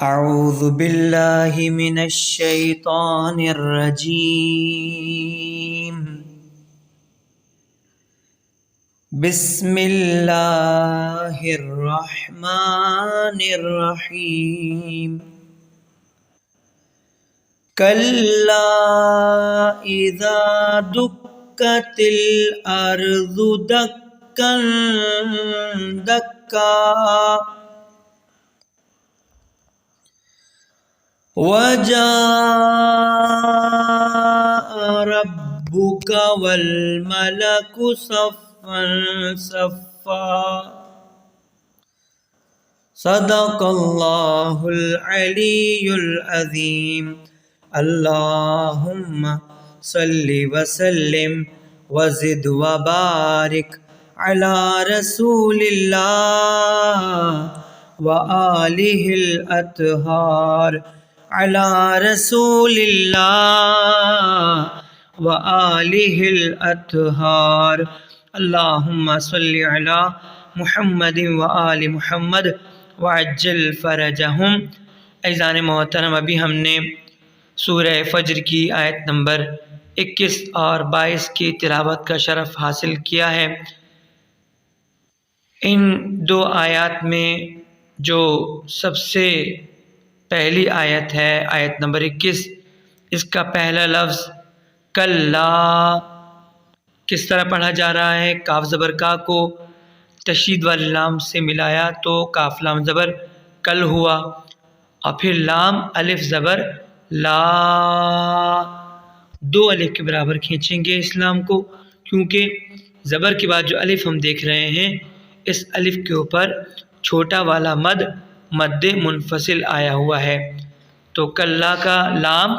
اعوذ باللہ من الشیطان الرجیم بسم اللہ الرحمن الرحیم کلا اذا دکت الارض دکا دکا وَجَاءَ رَبُّكَ وَالْمَلَكُ صَفًّا صَفًّا صدق اللہ العلی العظیم اللہم صلی وسلم وزد وبارک علی رسول اللہ وآلہ الاطہار علی رسول اللہ وآلہ الاطہار اللہم صلی علی محمد وآل محمد وعجل فرجہم۔ عزیزان محترم، ابھی ہم نے سورہ فجر کی آیت نمبر 21 اور 22 کی تلاوت کا شرف حاصل کیا ہے۔ ان دو آیات میں جو سب سے پہلی آیت ہے، آیت نمبر 21، اس کا پہلا لفظ کلا کس طرح پڑھا جا رہا ہے؟ کاف زبر کا کو تشدید والے لام سے ملایا تو کاف لام زبر کل ہوا، اور پھر لام الف زبر لا، دو الف کے برابر کھینچیں گے اس لام کو، کیونکہ زبر کے بعد جو الف ہم دیکھ رہے ہیں اس الف کے اوپر چھوٹا والا مد منفصل آیا ہوا ہے، تو کلا کا لام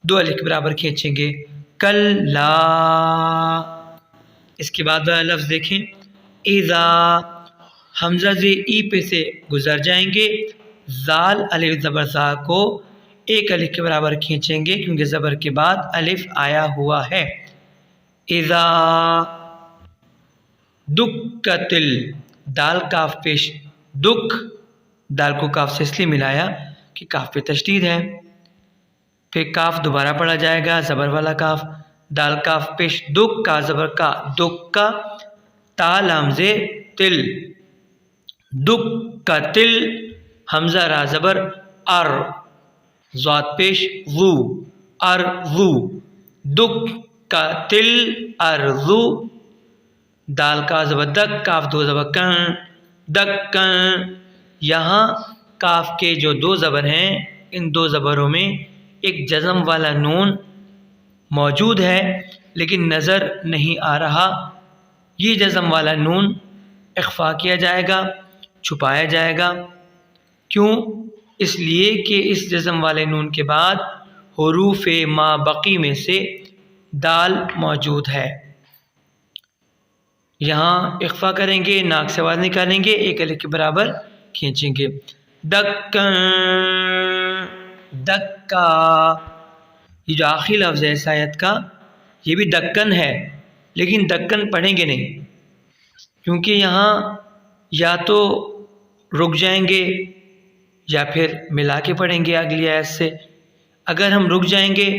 دو الف کے برابر کھینچیں گے کلا۔ اس کے بعد والا لفظ دیکھیں اذا، حمزہ زی ای پہ سے گزر جائیں گے، زال الف زبر زا کو ایک الف کے برابر کھینچیں گے کیونکہ زبر کے بعد الف آیا ہوا ہے۔ اذا دکتل، دال کاف پیش دک، دال کو کاف سے اس لیے ملایا کہ کاف پہ تشدید ہے، پھر کاف دوبارہ پڑھا جائے گا زبر والا کاف، دال کاف پیش دک کا زبر کا دک کا، تا لام زے تل، دک کا تل، حمزہ را زبر ار، ضاد پیش ذو، ار ذو، دک کا تل ارذو، دال کا زبر دک، کاف دو زبر کن، دک کن۔ یہاں کاف کے جو دو زبر ہیں ان دو زبروں میں ایک جزم والا نون موجود ہے لیکن نظر نہیں آ رہا، یہ جزم والا نون اخفا کیا جائے گا، چھپایا جائے گا۔ کیوں؟ اس لیے کہ اس جزم والے نون کے بعد حروف ما بقی میں سے دال موجود ہے، یہاں اخفا کریں گے، ناک سے آواز نکالیں گے، ایک الف کے برابر کھینچیں گے دکن دکا۔ یہ جو آخری لفظ ہے اس آیت کا یہ بھی دکن ہے لیکن دکن پڑھیں گے نہیں، کیونکہ یہاں یا تو رک جائیں گے یا پھر ملا کے پڑھیں گے اگلی آیت سے۔ اگر ہم رک جائیں گے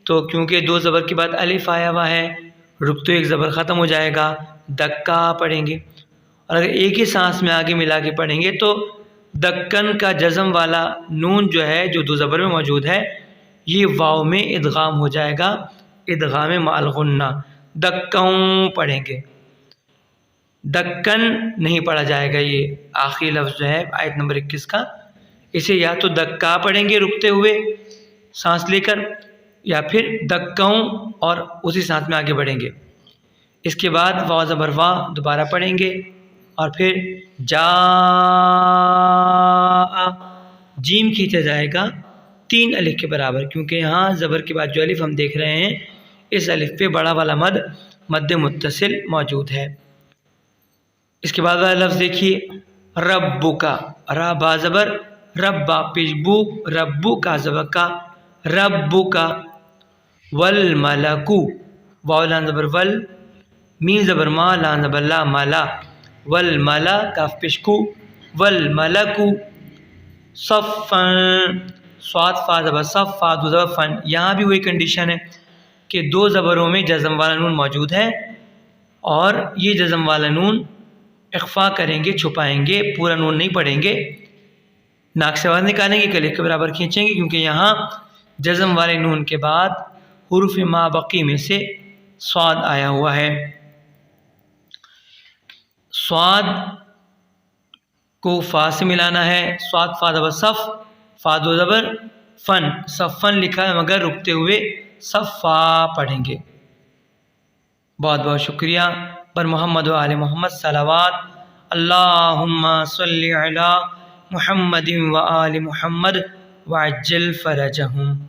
تو کیونکہ دو زبر کے بعد الف آیا ہوا ہے، رک تو ایک زبر ختم ہو جائے گا، دکا پڑھیں گے، اور اگر ایک ہی سانس میں آگے ملا کے پڑھیں گے تو دکن کا جزم والا نون جو ہے جو دو زبر میں موجود ہے یہ واو میں ادغام ہو جائے گا، ادغام مع الغنہ، دکوں پڑھیں گے، دکن نہیں پڑھا جائے گا۔ یہ آخری لفظ جو ہے آیت نمبر 21 کا، اسے یا تو دکا پڑھیں گے رکتے ہوئے سانس لے کر، یا پھر دکوں اور اسی سانس میں آگے بڑھیں گے۔ اس کے بعد واو زبر وا دوبارہ پڑھیں گے، اور پھر جا، جیم کھینچا جائے گا 3 الف کے برابر، کیونکہ یہاں زبر کے بعد جو الف ہم دیکھ رہے ہیں اس الف پہ بڑا والا مد متصل موجود ہے۔ اس کے بعد والا لفظ دیکھیے ربو کا، را با زبر ربا پیش بو، ربو کا زبر کا ربو کا، والملکو، واو لام زبر ول، میم زبر ما، لام زبر لا، ملا، والملا کاف پیش کو، والملکو، صفن، صاد فا زبر صف فا دو زبر فن، یہاں بھی وہی کنڈیشن ہے کہ دو زبروں میں جزم والا نون موجود ہے اور یہ جزم والا نون اخفا کریں گے، چھپائیں گے، پورا نون نہیں پڑھیں گے، ناک سے آواز نکالیں گے، گلے کے برابر کھینچیں گے، کیونکہ یہاں جزم والے نون کے بعد حروف ما بقی میں سے صاد آیا ہوا ہے۔ صاد کو فا سے ملانا ہے، صاد فا زبر صف، فا دو زبر فن، صفن لکھا ہے مگر رکتے ہوئے صفا پڑھیں گے۔ بہت بہت شکریہ۔ پر محمد و آل محمد صلوات، اللہم صلی علی محمد و آل محمد وعجل فرجہم۔